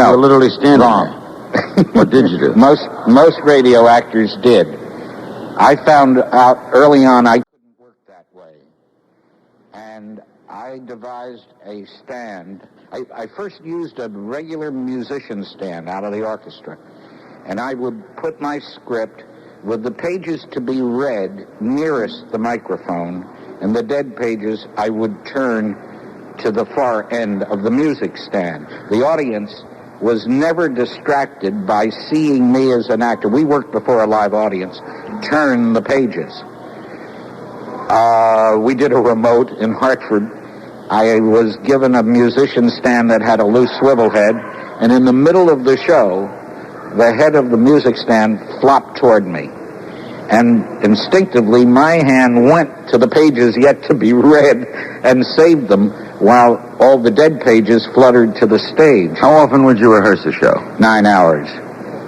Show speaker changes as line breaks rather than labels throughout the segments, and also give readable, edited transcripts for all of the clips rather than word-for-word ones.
No.
You were literally standing
Wrong.
there. What did you do?
Most radio actors did. I found out early on I couldn't work that way. And I devised a stand. I first used a regular musician stand out of the orchestra. And I would put my script with the pages to be read nearest the microphone, and the dead pages I would turn to the far end of the music stand. The audience was never distracted by seeing me as an actor. We worked before a live audience. Turn the pages. We did a remote in Hartford. I was given a musician stand that had a loose swivel head, and in the middle of the show, the head of the music stand flopped toward me. And instinctively, my hand went to the pages yet to be read and saved them, while all the dead pages fluttered to the stage.
How often would you rehearse a show?
9 hours.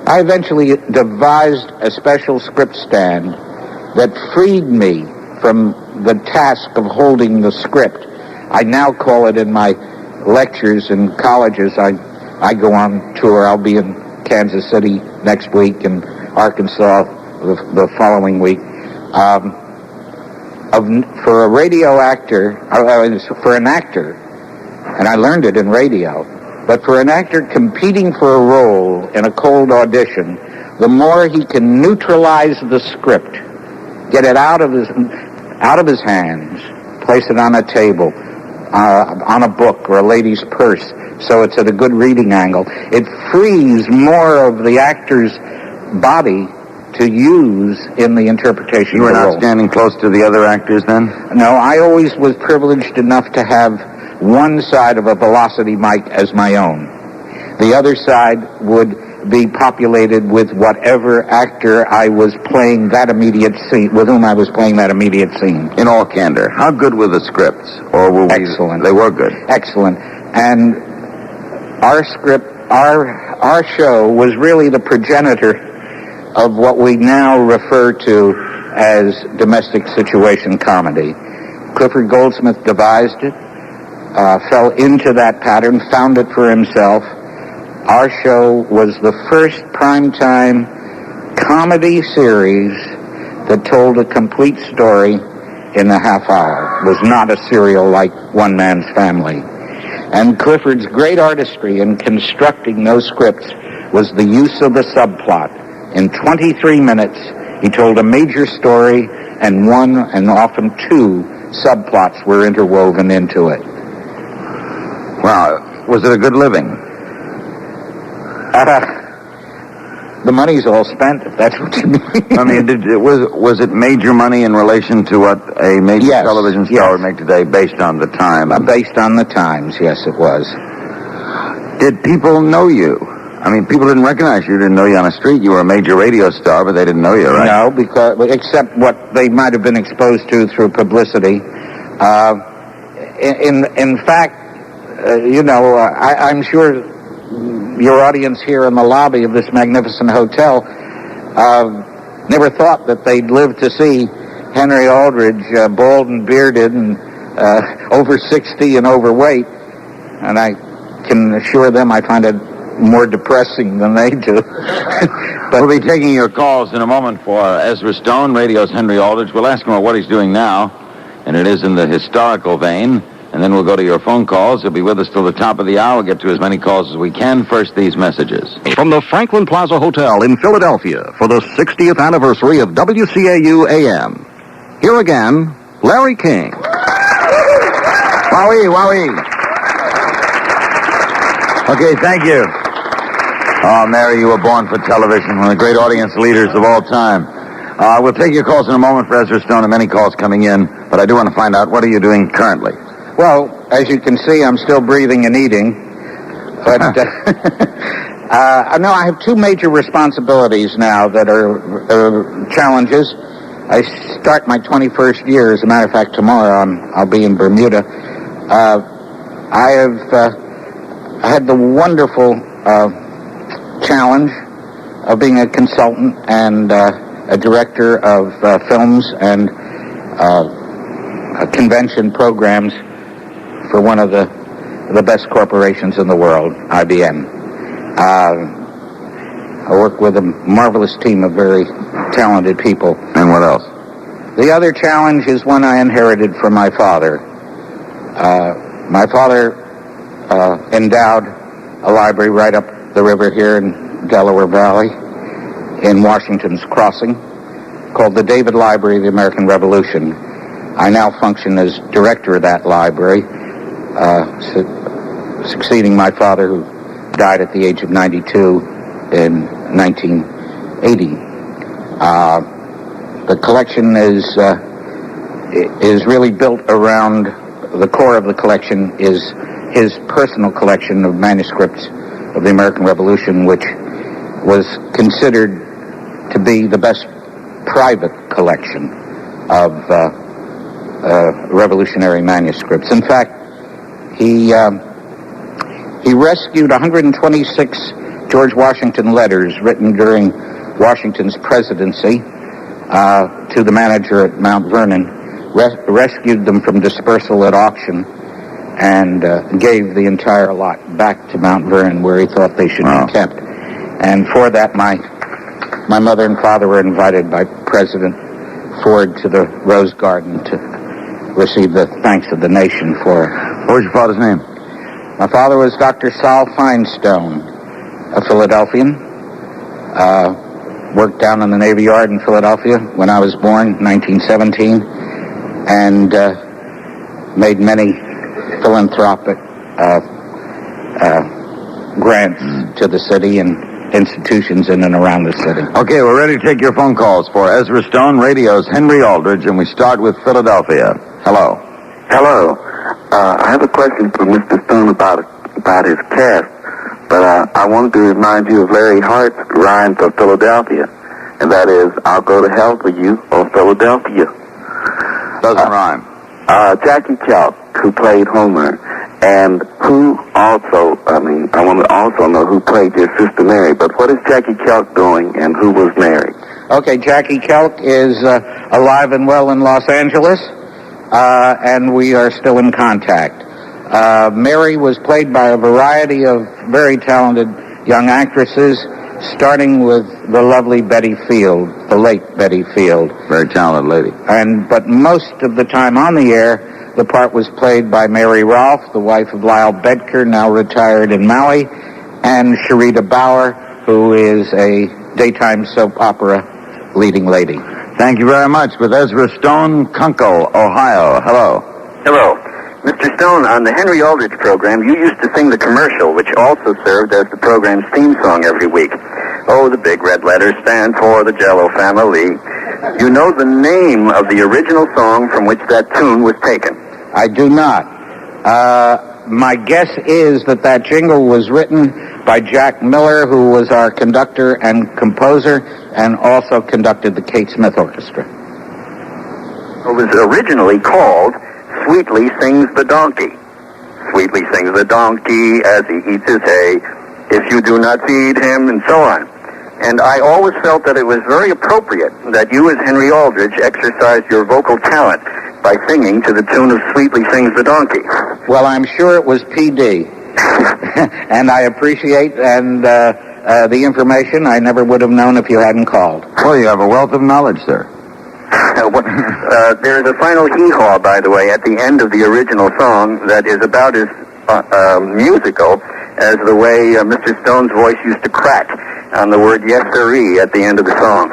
I eventually devised a special script stand that freed me from the task of holding the script. I now call it in my lectures in colleges. I go on tour. I'll be in Kansas City next week and Arkansas the following week. For a radio actor, for an actor, and I learned it in radio, but for an actor competing for a role in a cold audition, the more he can neutralize the script, get it out of his hands, place it on a table, on a book or a lady's purse, so it's at a good reading angle, it frees more of the actor's body to use in the interpretation
You
of
were
the role.
not standing close to the other actors then?
No, I always was privileged enough to have one side of a velocity mic as my own. The other side would be populated with whatever actor I was playing that immediate scene, with whom I was playing that immediate scene.
In all candor, how good were the scripts? Or were we...
Excellent.
They were good.
Excellent. And our script, our show was really the progenitor of what we now refer to as domestic situation comedy. Clifford Goldsmith devised it, fell into that pattern, found it for himself. Our show was the first primetime comedy series that told a complete story in a half hour. It was not a serial like One Man's Family. And Clifford's great artistry in constructing those scripts was the use of the subplot. In 23 minutes, he told a major story, and one and often two subplots were interwoven into it.
Wow. Was it a good living?
The money's all spent, if that's what you mean.
I mean, was it major money in relation to what a major television star would make today based on the time?
Based on the times, yes, it was.
Did people know you? I mean, people didn't recognize you, didn't know you on the street. You were a major radio star, but they didn't know you, right?
No, because except what they might have been exposed to through publicity. In fact, I'm sure your audience here in the lobby of this magnificent hotel never thought that they'd live to see Henry Aldrich, bald and bearded and over 60 and overweight. And I can assure them I find it more depressing than they do.
But we'll be taking your calls in a moment for Ezra Stone, radio's Henry Aldrich. We'll ask him what he's doing now, and it is in the historical vein. And then we'll go to your phone calls. He'll be with us till the top of the hour. We'll get to as many calls as we can. First, these messages.
From the Franklin Plaza Hotel in Philadelphia for the 60th anniversary of WCAU AM. Here again, Larry King.
Wowee, wowee. Okay, thank you. Oh, Mary, you were born for television, one of the great audience leaders of all time. We'll take your calls in a moment for Ezra Stone and many calls coming in, but I do want to find out, what are you doing currently?
Well, as you can see, I'm still breathing and eating. But no, I have two major responsibilities now that are challenges. I start my 21st year. As a matter of fact, tomorrow I'll be in Bermuda. I have had the wonderful challenge of being a consultant and a director of films and convention programs for one of the best corporations in the world, IBM. I work with a marvelous team of very talented people.
And what else?
The other challenge is one I inherited from my father. My father endowed a library right up the river here in Delaware Valley in Washington's Crossing called the David Library of the American Revolution. I now function as director of that library, succeeding my father, who died at the age of 92 in 1980. The collection is really built around, the core of the collection is his personal collection of manuscripts of the American Revolution, which was considered to be the best private collection of revolutionary manuscripts. In fact, he rescued 126 George Washington letters written during Washington's presidency to the manager at Mount Vernon, rescued them from dispersal at auction, and gave the entire lot back to Mount Vernon, where he thought they should be kept. And for that, my mother and father were invited by President Ford to the Rose Garden to receive the thanks of the nation for it.
What was your father's name?
My father was Dr. Sol Feinstone, a Philadelphian. Worked down in the Navy Yard in Philadelphia when I was born, 1917, and made many philanthropic grants to the city and institutions in and around the city.
Okay, we're ready to take your phone calls for Ezra Stone, Radio's Henry Aldrich, and we start with Philadelphia. Hello.
Hello. I have a question for Mr. Stone about his cast, but I wanted to remind you of Larry Hart's rhyme for Philadelphia, and that is, I'll go to hell for you, or Philadelphia.
Doesn't rhyme.
Jackie Kelk, who played Homer, and who also, I want to also know who played your sister Mary, but what is Jackie Kelk doing, and who was Mary?
Okay, Jackie Kelk is alive and well in Los Angeles, and we are still in contact. Mary was played by a variety of very talented young actresses, starting with the lovely Betty Field, the late Betty Field.
Very talented lady.
But most of the time on the air, the part was played by Mary Rolfe, the wife of Lyle Bedker, now retired in Maui, and Sharita Bauer, who is a daytime soap opera leading lady.
Thank you very much. With Ezra Stone, Kunkel, Ohio. Hello.
Hello. Mr. Stone, on the Henry Aldrich program, you used to sing the commercial, which also served as the program's theme song every week. Oh, the big red letters stand for the Jell-O family. You know the name of the original song from which that tune was taken?
I do not. My guess is that jingle was written by Jack Miller, who was our conductor and composer, and also conducted the Kate Smith Orchestra.
It was originally called Sweetly Sings the Donkey. Sweetly sings the donkey as he eats his hay, if you do not feed him, and so on. And I always felt that it was very appropriate that you, as Henry Aldrich, exercised your vocal talent by singing to the tune of Sweetly Sings the Donkey.
Well, I'm sure it was PD. And I appreciate the information. I never would have known if you hadn't called.
Well, you have a wealth of knowledge, sir.
There's a final hee-haw, by the way, at the end of the original song that is about as musical as the way Mr. Stone's voice used to crack on the word yes-sirree at the end of the song.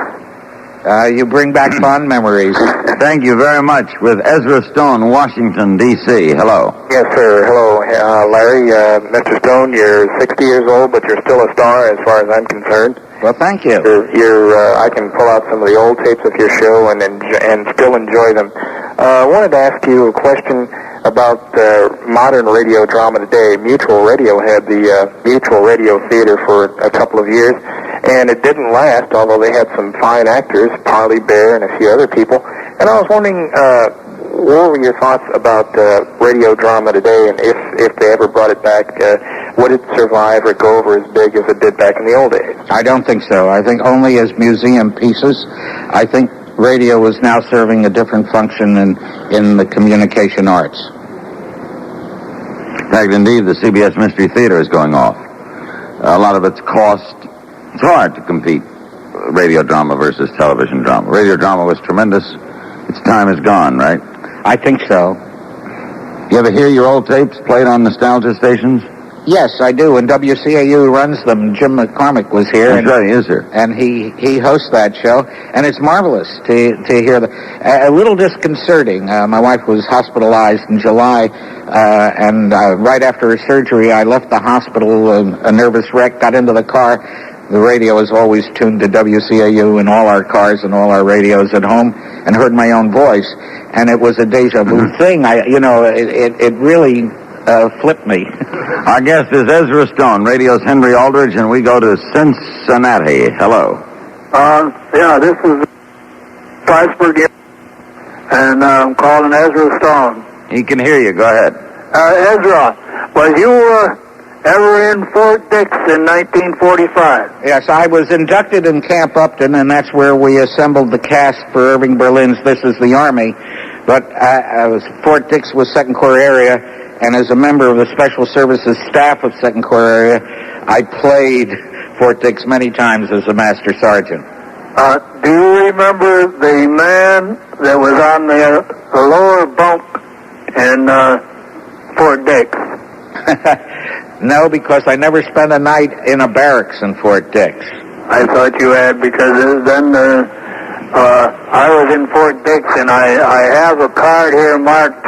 You bring back fond memories.
Thank you very much. With Ezra Stone, Washington, D.C. Hello.
Yes, sir. Hello, Larry. Mr. Stone, you're 60 years old, but you're still a star as far as I'm concerned.
Well, thank you.
I can pull out some of the old tapes of your show and still enjoy them. I wanted to ask you a question about modern radio drama today. Mutual Radio had the Mutual Radio Theater for a couple of years, and it didn't last, although they had some fine actors, Parley Bear and a few other people. And I was wondering, what were your thoughts about radio drama today, and if they ever brought it back, would it survive or go over as big as it did back in the old days?
I don't think so. I think only as museum pieces. I think radio is now serving a different function in the communication arts.
In fact, indeed, the CBS Mystery Theater is going off. a lot of it's cost. It's hard to compete radio drama versus television drama. Radio drama was tremendous. Its time is gone, right?
I think so.
You ever hear your old tapes played on nostalgia stations?
Yes, I do, and WCAU runs them. Jim McCormick was here.
That's right, he is here.
And he hosts that show, and it's marvelous to hear a little disconcerting. My wife was hospitalized in July, and right after her surgery, I left the hospital, a nervous wreck, got into the car. The radio is always tuned to WCAU in all our cars and all our radios at home, and heard my own voice, and it was a deja vu thing. It really flipped me.
Our guest is Ezra Stone, radio's Henry Aldrich, and we go to Cincinnati. Hello.
Yeah, this is Pittsburgh, and I'm calling Ezra Stone.
He can hear you. Go ahead.
Ezra, was you ever in Fort Dix in 1945?
Yes, I was inducted in Camp Upton, and that's where we assembled the cast for Irving Berlin's This Is the Army. But Fort Dix was Second Corps area, and as a member of the Special Services staff of Second Corps area, I played Fort Dix many times as a Master Sergeant.
Do you remember the man that was on the lower bunk in Fort Dix?
No, because I never spent a night in a barracks in Fort Dix.
I thought you had, because then I was in Fort Dix, and I have a card here marked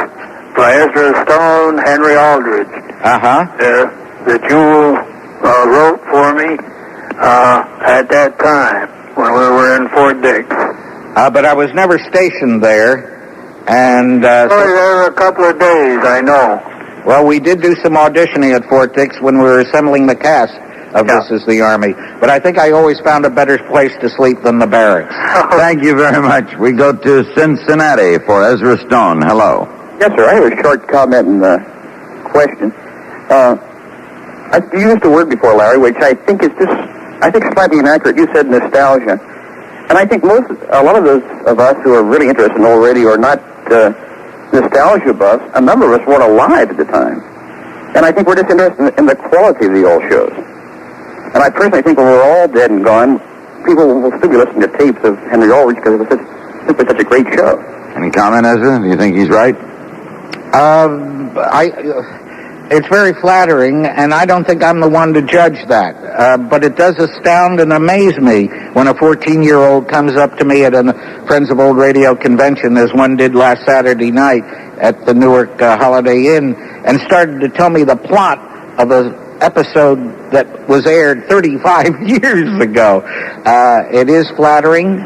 by Ezra Stone, Henry Aldrich. That you wrote for me at that time when we were in Fort Dix.
But I was never stationed there, and
there were a couple of days, I know.
Well, we did do some auditioning at Fort Dix when we were assembling the cast of This Is the Army, but I think I always found a better place to sleep than the barracks.
Thank you very much. We go to Cincinnati for Ezra Stone. Hello.
Yes, sir. I have a short comment and question. You used a word before, Larry, which I think is slightly inaccurate. You said nostalgia, and I think a lot of those of us who are really interested in old radio are not nostalgia buffs. A number of us weren't alive at the time, and I think we're just interested in the quality of the old shows. And I personally think when we're all dead and gone, people will still be listening to tapes of Henry Aldrich because it was simply such a great show.
Any comment, Ezra? Do you think he's right?
It's very flattering, and I don't think I'm the one to judge that. But it does astound and amaze me when a 14-year-old comes up to me at a Friends of Old Radio convention, as one did last Saturday night at the Newark Holiday Inn, and started to tell me the plot of an episode that was aired 35 years ago. It is flattering.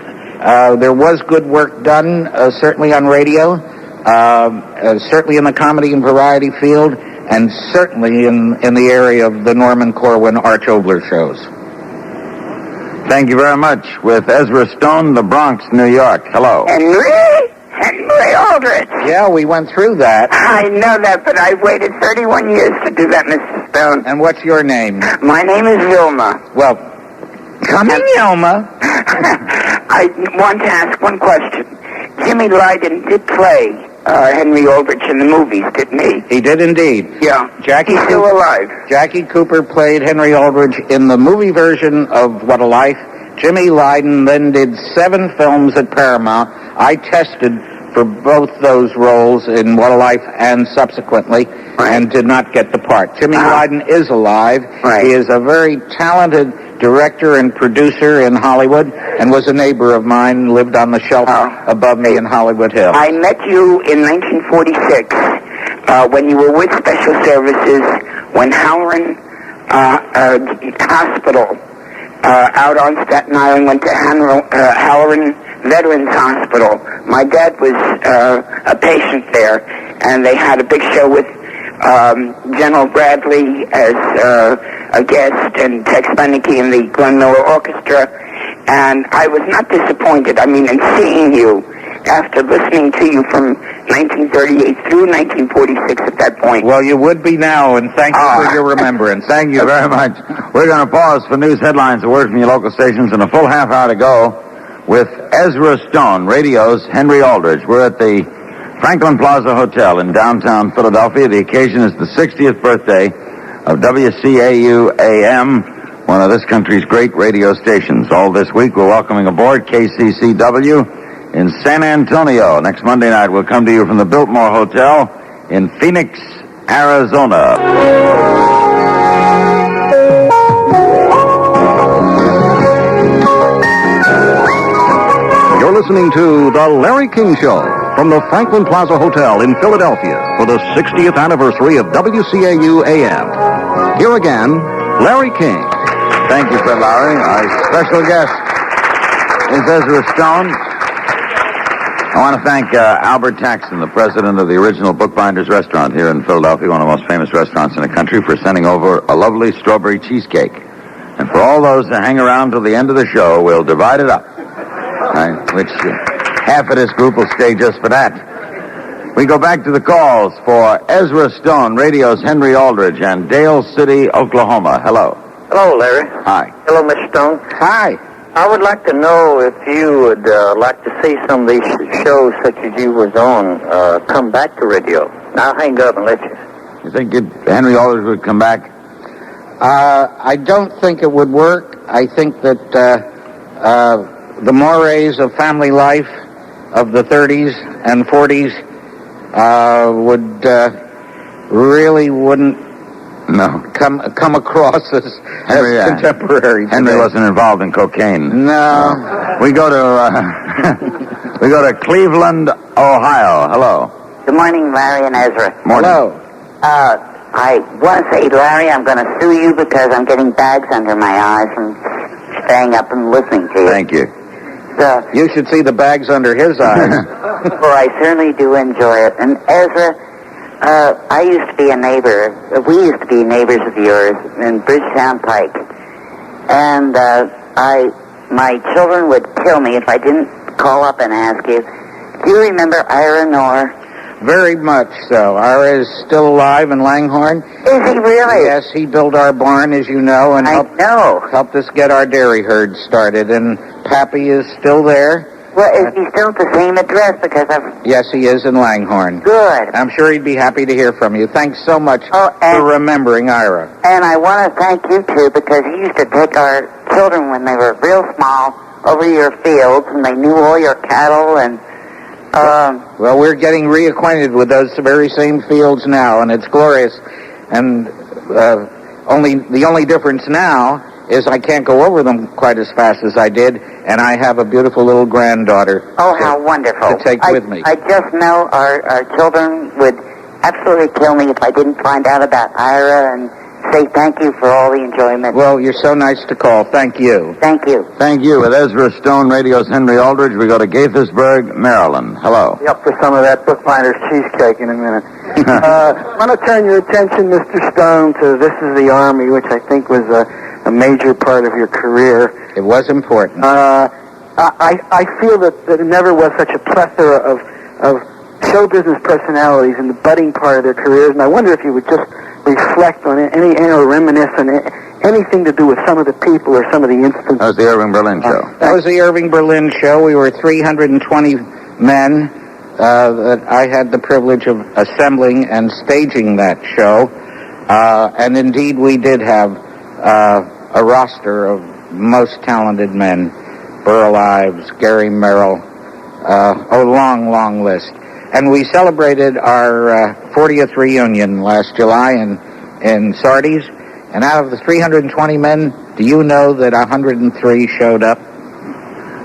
There was good work done, certainly on radio, certainly in the comedy and variety field, and certainly in the area of the Norman Corwin Arch Obler shows.
Thank you very much. With Ezra Stone, the Bronx, New York. Hello.
Henry Aldrich.
Yeah, we went through that.
I know that, but I've waited 31 years to do that, Mr. Stone.
And what's your name?
My name is Vilma.
Well, come in, Vilma.
I want to ask one question. Jimmy Lydon did play Henry Aldrich in the movies, didn't he?
He did indeed.
Yeah.
He's
still alive.
Jackie Cooper played Henry Aldrich in the movie version of What a Life. Jimmy Lydon then did 7 films at Paramount. I tested for both those roles in What a Life and subsequently, and did not get the part. Jimmy Lydon is alive.
Right.
He is a very talented director and producer in Hollywood, and was a neighbor of mine, lived on the shelf above me in Hollywood Hills.
I met you in 1946 when you were with Special Services when Halloran Hospital out on Staten Island went to Halloran Veterans Hospital. My dad was a patient there, and they had a big show with General Bradley as a guest, and Tex Beneke and the Glenn Miller Orchestra, and I was not disappointed. I mean, in seeing you after listening to you from 1938 through 1946 at that point.
Well, you would be now, and thank you for your remembrance.
Thank you very much. We're going to pause for news headlines, a word from your local stations, and a full half hour to go with Ezra Stone, radio's Henry Aldrich. We're at the Franklin Plaza Hotel in downtown Philadelphia. The occasion is the 60th birthday of WCAU AM. one of this country's great radio stations. All this week, we're welcoming aboard KCCW in San Antonio. Next Monday night, we'll come to you from the Biltmore Hotel in Phoenix, Arizona.
You're listening to The Larry King Show from the Franklin Plaza Hotel in Philadelphia for the 60th anniversary of WCAU AM. Here again, Larry King.
Thank you, Fred Lowry. Our special guest is Ezra Stone. I want to thank Albert Taxton, the president of the original Bookbinders Restaurant here in Philadelphia, one of the most famous restaurants in the country, for sending over a lovely strawberry cheesecake. And for all those that hang around till the end of the show, we'll divide it up. Which half of this group will stay just for that. We go back to the calls for Ezra Stone, radio's Henry Aldrich, and Dale City, Oklahoma. Hello.
Hello, Larry.
Hi.
Hello, Mr. Stone.
Hi.
I would like to know if you would like to see some of these shows such as you was on come back to radio. I'll hang up and let you.
You think Henry Aldrich would come back?
I don't think it would work. I think that the mores of family life of the 30s and 40s really wouldn't come across as contemporary today.
Henry wasn't involved in cocaine.
No.
We go to Cleveland, Ohio. Hello.
Good morning, Larry and Ezra.
Morning.
Hello.
I want to say, Larry, I'm going to sue you because I'm getting bags under my eyes from staying up and listening to you.
Thank you.
You should see the bags under his eyes.
Well, I certainly do enjoy it. And Ezra, I used to be a neighbor. We used to be neighbors of yours in Bridgetown Pike. And my children would kill me if I didn't call up and ask you. Do you remember Ira Knorr?
Very much so. Ira is still alive in Langhorne.
Is he really?
Yes, he built our barn, as you know, and helped us get our dairy herd started. And Pappy is still there.
Well, is he still at the same address? Because
Yes, he is in Langhorne.
Good.
I'm sure he'd be happy to hear from you. Thanks so much for remembering Ira.
And I want to thank you, too, because he used to take our children when they were real small over your fields, and they knew all your cattle and...
Well, we're getting reacquainted with those very same fields now, and it's glorious. And the only difference now is I can't go over them quite as fast as I did, and I have a beautiful little granddaughter.
Oh, how wonderful.
To take with me.
I just know our children would absolutely kill me if I didn't find out about Ira and say thank you for all the enjoyment.
Well, you're so nice to call. Thank you.
Thank you.
Thank you. With Ezra Stone, radio's Henry Aldrich, we go to Gaithersburg, Maryland. Hello.
Up for some of that Bookbinders cheesecake in a minute. I want to turn your attention, Mr. Stone, to This Is the Army, which I think was a major part of your career.
It was important.
I feel that there never was such a plethora of show business personalities in the budding part of their careers, and I wonder if you would just reflect on any or reminisce on anything to do with some of the people or some of the instances.
That was the Irving Berlin show.
That was the Irving Berlin show. We were 320 men that I had the privilege of assembling and staging that show. And indeed, we did have a roster of most talented men. Burl Ives, Gary Merrill, a long, long list. And we celebrated our 40th reunion last July in Sardis. And out of the 320 men, do you know that 103 showed up?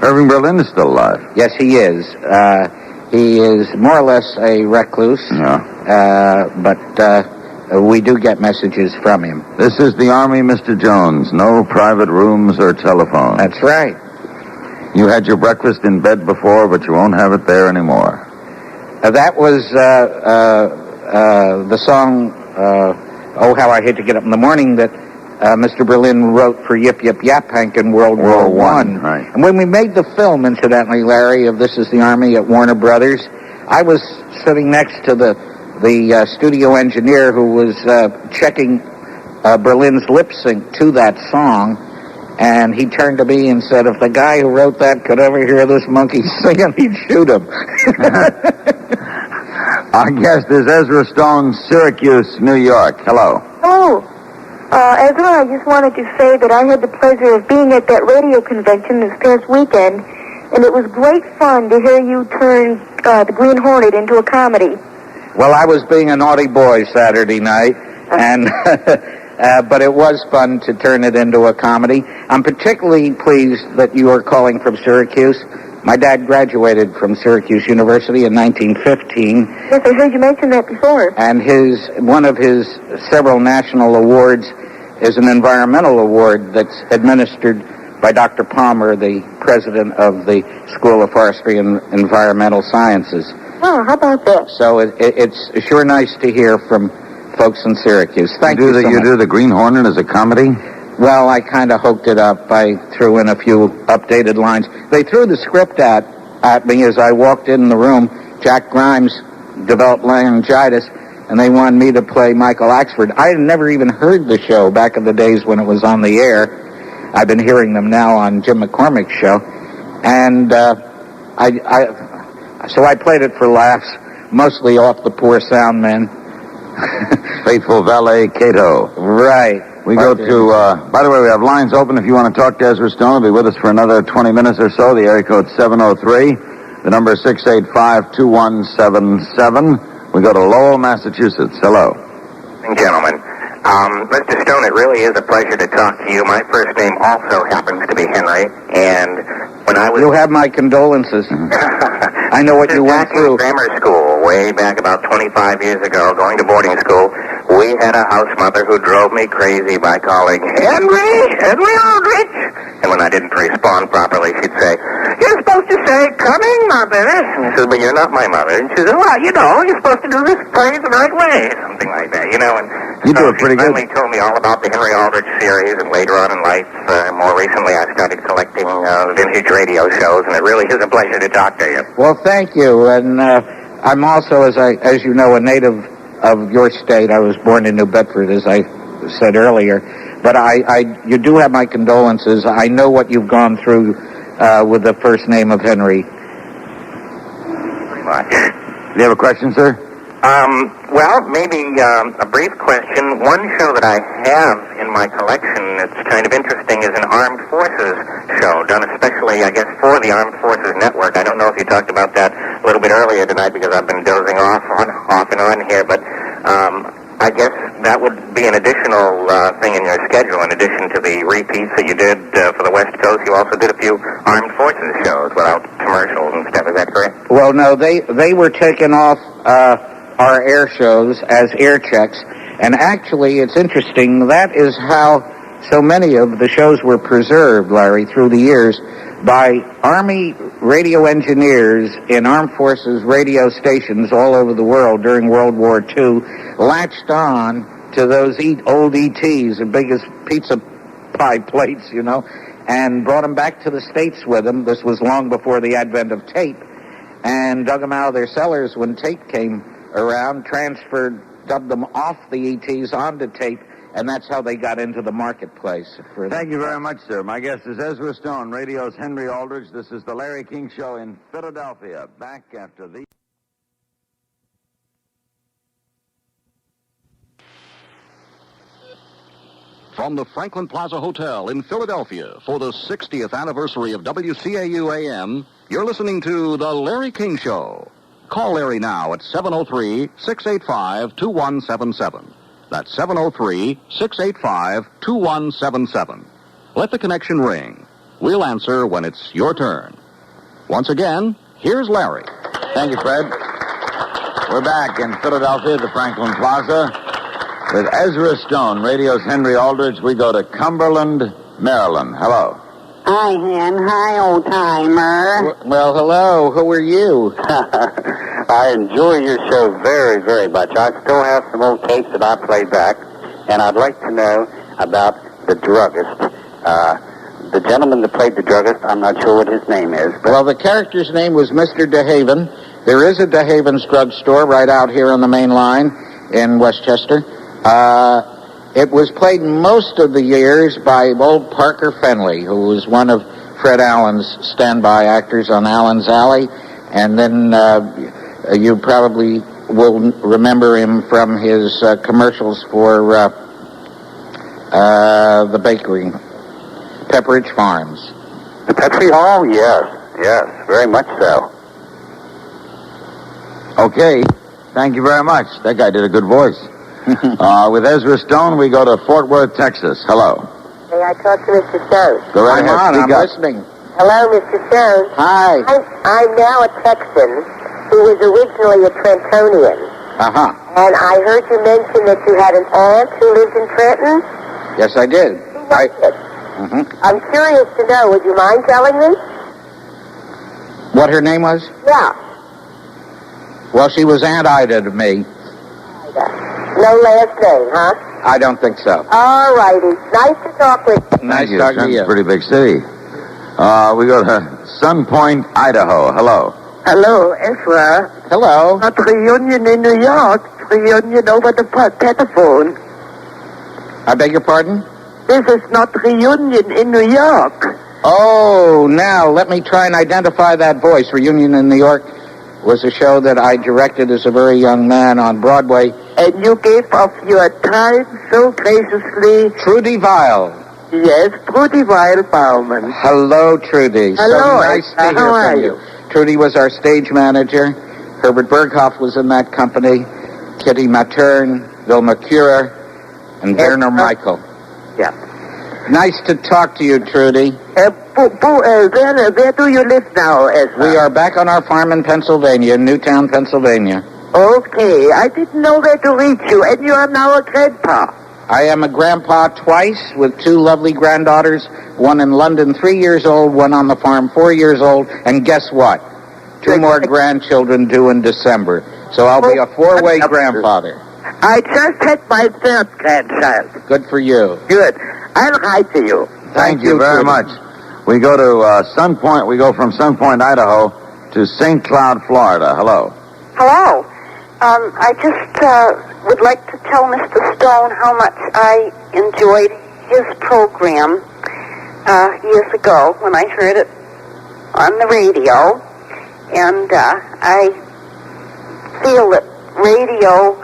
Irving Berlin is still alive.
Yes, he is. He is more or less a recluse. But we do get messages from him.
This is the Army, Mr. Jones. No private rooms or telephones.
That's right.
You had your breakfast in bed before, but you won't have it there anymore.
That was the song, Oh, How I Hate to Get Up in the Morning, that Mr. Berlin wrote for Yip Yip Yap Hank in World War I.
Right.
And when we made the film, incidentally, Larry, of This Is the Army at Warner Brothers, I was sitting next to the studio engineer who was checking Berlin's lip sync to that song. And he turned to me and said, if the guy who wrote that could ever hear this monkey singing, he'd shoot him.
Our guest is Ezra Stone, Syracuse, New York. Hello.
Hello. Ezra, I just wanted to say that I had the pleasure of being at that radio convention this past weekend, and it was great fun to hear you turn the Green Hornet into a comedy.
Well, I was being a naughty boy Saturday night, and but it was fun to turn it into a comedy. I'm particularly pleased that you are calling from Syracuse. My dad graduated from Syracuse University in 1915.
Yes, I heard you mention that before.
And one of his several national awards is an environmental award that's administered by Dr. Palmer, the president of the School of Forestry and Environmental Sciences.
Oh, how about that?
So it's sure nice to hear from folks in Syracuse. Thank you so much.
You do the Green Hornet as a comedy?
Well, I kind of hooked it up. I threw in a few updated lines. They threw the script at me as I walked in the room. Jack Grimes developed laryngitis, and they wanted me to play Michael Axford. I had never even heard the show back in the days when it was on the air. I've been hearing them now on Jim McCormick's show. And so I played it for laughs, mostly off the poor sound men.
Faithful valet Cato.
Right.
We go to, by the way, we have lines open if you want to talk to Ezra Stone. He'll be with us for another 20 minutes or so. The area code's 703. The number is 685-2177. We go to Lowell, Massachusetts. Hello.
Gentlemen, Mr. Stone, it really is a pleasure to talk to you. My first name also happens to be Henry, and when I was...
You have my condolences. I know what you went through.
Grammar school, way back about 25 years ago, going to boarding school, we had a house mother who drove me crazy by calling, Henry Aldrich. And when I didn't respond properly, she'd say, you're supposed to say, coming, mother. And I said, but you're not my mother. And she said, well, you're supposed to do this phrase the right way. Something like that, And
you do it pretty good.
She finally told me all about the Henry Aldrich series, and later on in life, more recently, I started collecting vintage radio shows, and it really is a pleasure to talk to you.
Well, thank you. And I'm also, as you know, a native of your state. I was born in New Bedford, as I said earlier. But you do have my condolences. I know what you've gone through with the first name of Henry.
Very much.
Do you have a question, sir?
Well, maybe a brief question. One show that I have in my collection that's kind of interesting is an Armed Forces show, done especially, I guess, for the Armed Forces Network. I don't know if you talked about that a little bit earlier tonight because I've been dozing off and on here, but I guess that would be an additional thing in your schedule. In addition to the repeats that you did for the West Coast, you also did a few Armed Forces shows without commercials and stuff. Is that correct?
Well, no, they were taken off our air shows as air checks. And actually, it's interesting. That is how so many of the shows were preserved, Larry, through the years by Army radio engineers in Armed Forces radio stations all over the world during World War II, latched on to those old ETs, the biggest pizza pie plates, and brought them back to the States with them. This was long before the advent of tape, and dug them out of their cellars when tape came around, dubbed them off the ETs onto tape, and that's how they got into the marketplace.
Thank you very much, sir. My guest is Ezra Stone, radio's Henry Aldrich. This is the Larry King Show in Philadelphia. Back after the...
From the Franklin Plaza Hotel in Philadelphia for the 60th anniversary of WCAU AM, you're listening to The Larry King Show. Call Larry now at 703-685-2177. That's 703-685-2177. Let the connection ring. We'll answer when it's your turn. Once again, here's Larry.
Thank you, Fred. We're back in Philadelphia at the Franklin Plaza with Ezra Stone, radio's Henry Aldrich. We go to Cumberland, Maryland. Hello.
Hi, Hen. Hi, old-timer.
Well, hello. Who are you?
I enjoy your show very, very much. I still have some old tapes that I play back, and I'd like to know about the druggist. The gentleman that played the druggist, I'm not sure what his name is. But...
Well, the character's name was Mr. DeHaven. There is a DeHaven's drugstore right out here on the main line in Westchester. It was played most of the years by old Parker Fenley, who was one of Fred Allen's standby actors on Allen's Alley. And then you probably will remember him from his commercials for The bakery. Pepperidge Farms.
The Petri Hall? Yes, very much so.
Okay. Thank you very much. That guy did a good voice. With Ezra Stone, we go to Fort Worth, Texas. Hello.
May I talk to Mr. Stone?
Go right ahead.
I'm
Speak up.
listening.
Hello, Mr. Stone.
Hi.
I'm now a Texan who was originally a Trentonian.
Uh-huh.
And I heard you mention that you had an aunt who lived in Trenton.
Yes, I did.
I'm curious to know, would you mind telling me?
What her name was?
Yeah.
Well, she was Aunt Ida to me.
No last name, huh?
I don't think so.
All righty. Nice to talk with you.
Nice
Thank you.
talking to
It's
you.
a pretty big city. We go to Sun Point, Idaho. Hello.
Hello, Ezra.
Hello.
Not reunion in New York. Reunion over the telephone.
I beg your pardon?
This is not reunion in New York.
Oh, now let me try and identify that voice. Reunion in New York was a show that I directed as a very young man on Broadway.
And you gave of your time so graciously.
Trudy Vile.
Yes, Trudy Vile Bauman.
Hello, Trudy.
Hello,
So nice to hear
how are
from you. Trudy was our stage manager. Herbert Berghoff was in that company. Kitty Matern, Vilma Cura, and Werner Michael.
Yeah.
Nice to talk to you, Trudy.
Where do you live now, Ezra?
We are back on our farm in Pennsylvania, Newtown, Pennsylvania.
Okay, I didn't know where to reach you, and you are now a grandpa.
I am a grandpa twice with two lovely granddaughters, one in London, 3 years old, one on the farm, 4 years old, and guess what? Two more grandchildren due in December. So I'll be a four-way grandfather.
I just had my third grandchild.
Good for you.
Good. I'll write to you.
Thank you very much. We go to Sun Point. We go from Sun Point, Idaho, to St. Cloud, Florida. Hello.
Hello. I just would like to tell Mr. Stone how much I enjoyed his program years ago when I heard it on the radio. And I feel that radio,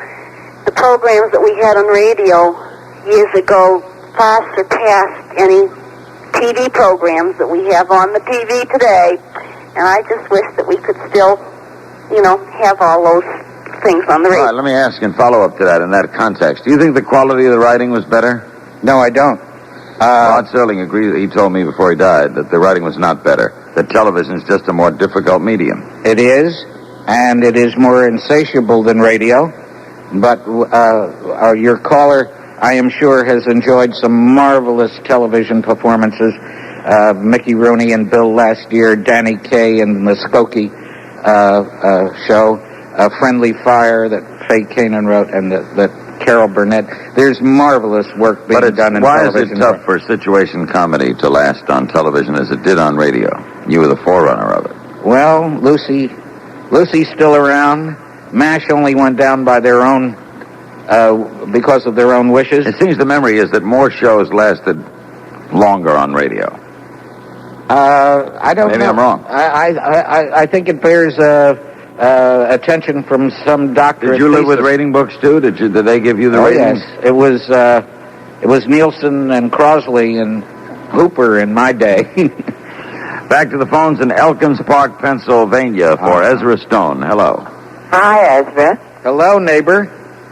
the programs that we had on radio years ago, far surpassed any TV programs that we have on the TV today. And I just wish that we could still, have all those things on the radio.
All right, let me ask and follow up to that in that context. Do you think the quality of the writing was better?
No, I don't.
Rod Serling agreed. He told me before he died that the writing was not better. That television is just a more difficult medium.
It is, and it is more insatiable than radio. But your caller, I am sure, has enjoyed some marvelous television performances. Mickey Rooney and Bill last year, Danny Kaye and the Skokie show, Friendly Fire that Faye Kanan wrote, and that Carol Burnett. There's marvelous work being done in
why
television.
Why is it tough for situation comedy to last on television as it did on radio? You were the forerunner of it.
Well, Lucy's still around. MASH only went down by their own, because of their own wishes.
It seems the memory is that more shows lasted longer on radio.
I don't know.
Maybe I'm wrong.
I think it bears attention from some doctor.
Did you live with rating books too? Did they give you the ratings?
Yes. It was Nielsen and Crosley and Hooper in my day.
Back to the phones in Elkins Park, Pennsylvania for Ezra Stone. Hello.
Hi, Ezra.
Hello, neighbor.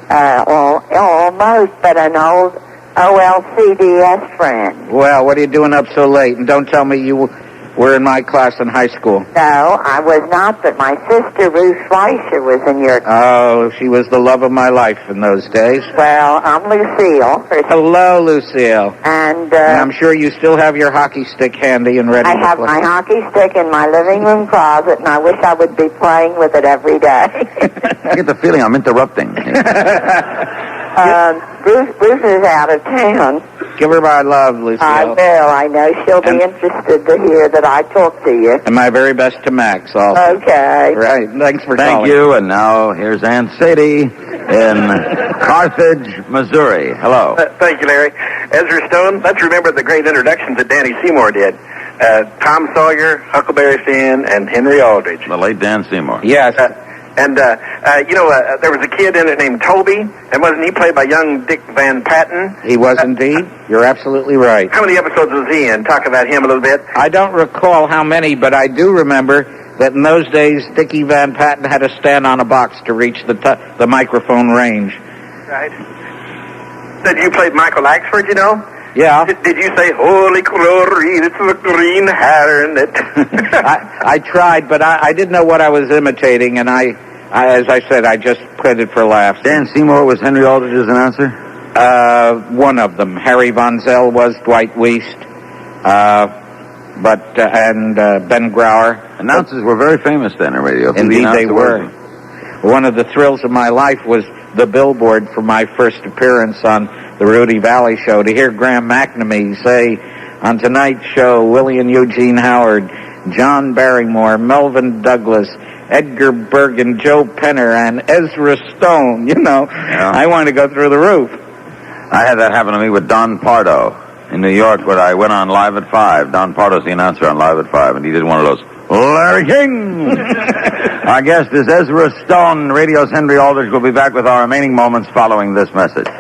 Almost, but an old OLCDS friend.
Well, what are you doing up so late? And don't tell me you were in my class in high school.
No, I was not, but my sister Ruth Fleischer was in your class.
Oh, she was the love of my life in those days.
Well, I'm Lucille.
Hello, Lucille.
And
I'm sure you still have your hockey stick handy and ready
I
to
have
play.
my hockey stick in my living room closet, and I wish I would be playing with it every day.
I get the feeling I'm interrupting.
Ruth is out of town.
Give her my love, Lucille.
I will. I know she'll be interested to hear that I talk to you.
And my very best to Max also.
Okay.
Right. Thanks for calling.
Thank you. And now here's Aunt Sadie in Carthage, Missouri. Hello.
Thank you, Larry. Ezra Stone, let's remember the great introductions that Danny Seymour did. Tom Sawyer, Huckleberry Finn, and Henry Aldrich.
The late Dan Seymour.
Yes.
And, there was a kid in it named Toby, and wasn't he played by young Dick Van Patten?
He was indeed. You're absolutely right.
How many episodes was he in? Talk about him a little bit.
I don't recall how many, but I do remember that in those days, Dickie Van Patten had to stand on a box to reach the microphone range.
Right. Said you played Michael Axford, you know?
Yeah.
Did you say, holy glory, it's the green Hornet?
I tried, but I didn't know what I was imitating, and I, as I said, I just played it for laughs.
Dan Seymour was Henry Aldrich's announcer?
One of them. Harry Von Zell was Dwight Wiest, and Ben Grauer.
Announcers were very famous then in radio.
Indeed, they were. One of the thrills of my life was the billboard for my first appearance on the Rudy Valley Show, to hear Graham McNamee say, on tonight's show, William Eugene Howard, John Barrymore, Melvin Douglas, Edgar Bergen, Joe Penner, and Ezra Stone. I wanted to go through the roof.
I had that happen to me with Don Pardo in New York, where I went on Live at 5. Don Pardo's the announcer on Live at 5, and he did one of those, Larry King! Our guest is Ezra Stone. Radio's Henry Aldrich will be back with our remaining moments following this message.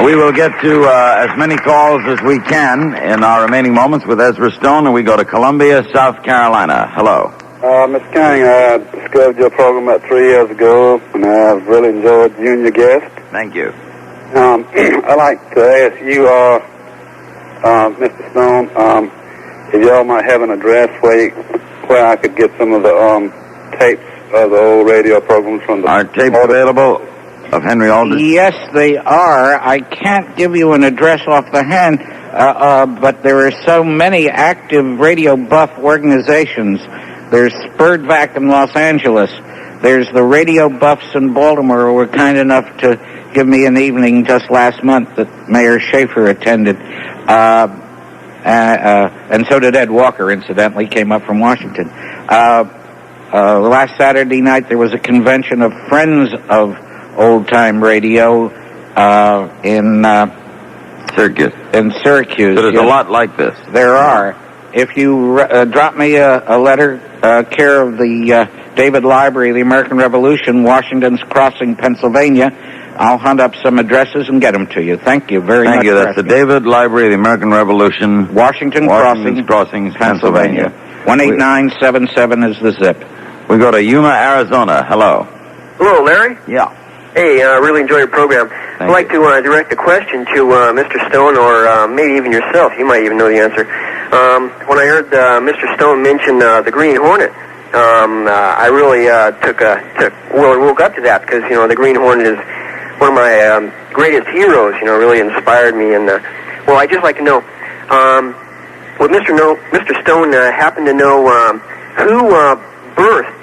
We will get to as many calls as we can in our remaining moments with Ezra Stone, and we go to Columbia, South Carolina. Hello.
Mr. Canning, I discovered your program about 3 years ago, and I've really enjoyed you and your guest.
Thank you.
I'd like to ask you, Mr. Stone, if y'all might have an address where I could get some of the tapes of the old radio programs from the...
Are tapes available of Henry Aldrich?
Yes, they are. I can't give you an address off the hand, but there are so many active radio buff organizations. There's Spurdvac in Los Angeles. There's the Radio Buffs in Baltimore, who were kind enough to give me an evening just last month that Mayor Schaefer attended. And so did Ed Walker, incidentally, came up from Washington. Last Saturday night, there was a convention of Friends of Old-Time Radio in
Syracuse. So there's a lot like this.
There are. If you drop me a letter, care of the David Library, the American Revolution, Washington's Crossing, Pennsylvania, I'll hunt up some addresses and get them to you. Thank you very much.
Thank you. That's the David Library, the American Revolution,
Washington's
Crossing, Pennsylvania.
18977 is the zip.
We go to Yuma, Arizona. Hello.
Hello, Larry.
Yeah.
Hey, I really enjoy your program. I'd like to direct a question to Mr. Stone, or maybe even yourself. You might even know the answer. When I heard Mr. Stone mention the Green Hornet, I really woke up to that, because the Green Hornet is one of my greatest heroes. Really inspired me. And I'd just like to know, would Mr. Stone happen to know who birthed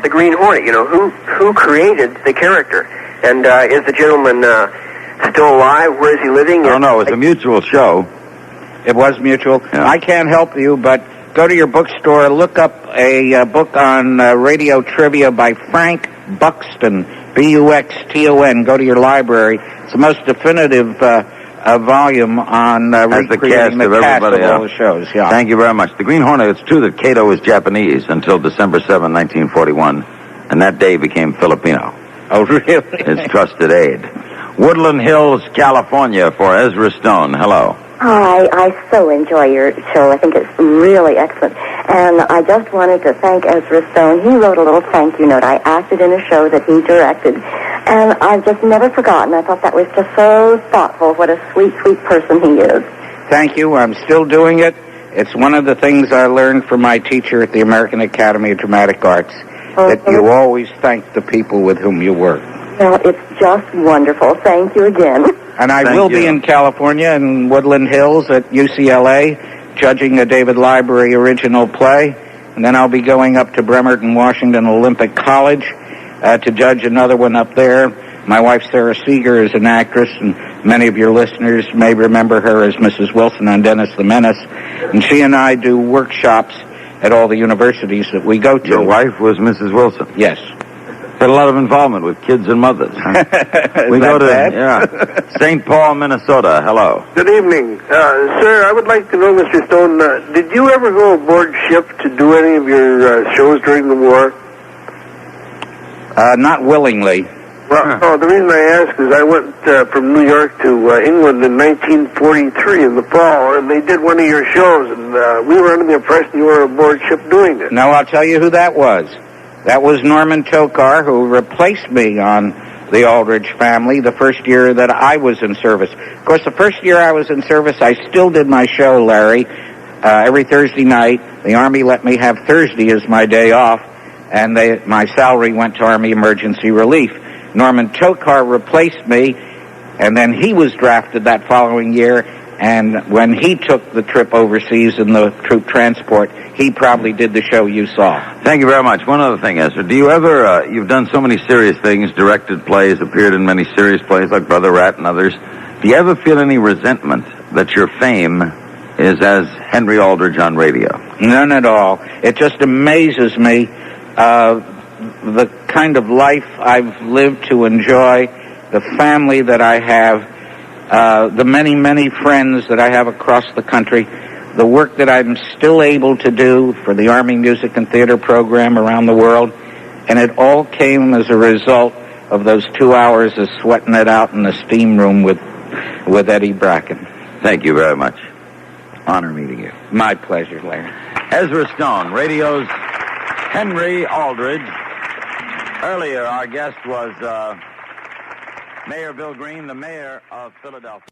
the Green Hornet? Who created the character? And is the gentleman still alive? Where is he living?
No, it was a mutual show.
It was mutual. Yeah. I can't help you, but go to your bookstore, look up a book on radio trivia by Frank Buxton, Buxton. Go to your library. It's the most definitive volume on recreating the cast of all the shows. Yeah.
Thank you very much. The Green Hornet, it's true that Cato was Japanese until December 7, 1941, and that day became Filipino.
Oh, really?
His trusted aide. Woodland Hills, California, for Ezra Stone. Hello.
Hi, I so enjoy your show. I think it's really excellent. And I just wanted to thank Ezra Stone. He wrote a little thank you note. I acted in a show that he directed, and I've just never forgotten. I thought that was just so thoughtful. What a sweet, sweet person he is.
Thank you. I'm still doing it. It's one of the things I learned from my teacher at the American Academy of Dramatic Arts, that you always thank the people with whom you work.
Well, it's just wonderful. Thank you again.
And I will be in California, in Woodland Hills at UCLA, judging a David Library original play. And then I'll be going up to Bremerton, Washington Olympic College to judge another one up there. My wife, Sarah Seeger, is an actress, and many of your listeners may remember her as Mrs. Wilson on Dennis the Menace. And she and I do workshops at all the universities that we go to.
Your wife was Mrs. Wilson?
Yes.
Had a lot of involvement with kids and mothers. Huh? We go to St. Paul, Minnesota. Hello.
Good evening. Sir, I would like to know, Mr. Stone, did you ever go aboard ship to do any of your shows during the war?
Not willingly.
Well, the reason I ask is I went from New York to England in 1943 in the fall, and they did one of your shows, and we were under the impression you were aboard ship doing it.
No, I'll tell you who that was. That was Norman Tokar, who replaced me on the Aldrich family the first year that I was in service. Of course, the first year I was in service, I still did my show, Larry, every Thursday night. The Army let me have Thursday as my day off, and my salary went to Army Emergency Relief. Norman Tokar replaced me, and then he was drafted that following year, and when he took the trip overseas in the troop transport, he probably did the show you saw.
Thank you very much. One other thing, Ezra. Do you ever, you've done so many serious things, directed plays, appeared in many serious plays like Brother Rat and others. Do you ever feel any resentment that your fame is as Henry Aldrich on radio?
None at all. It just amazes me the kind of life I've lived to enjoy, the family that I have, the many, many friends that I have across the country, the work that I'm still able to do for the Army Music and Theater program around the world, and it all came as a result of those 2 hours of sweating it out in the steam room with Eddie Bracken.
Thank you very much. Honor meeting you.
My pleasure, Larry.
Ezra Stone, radio's Henry Aldrich. Earlier, our guest was Mayor Bill Green, the mayor of Philadelphia.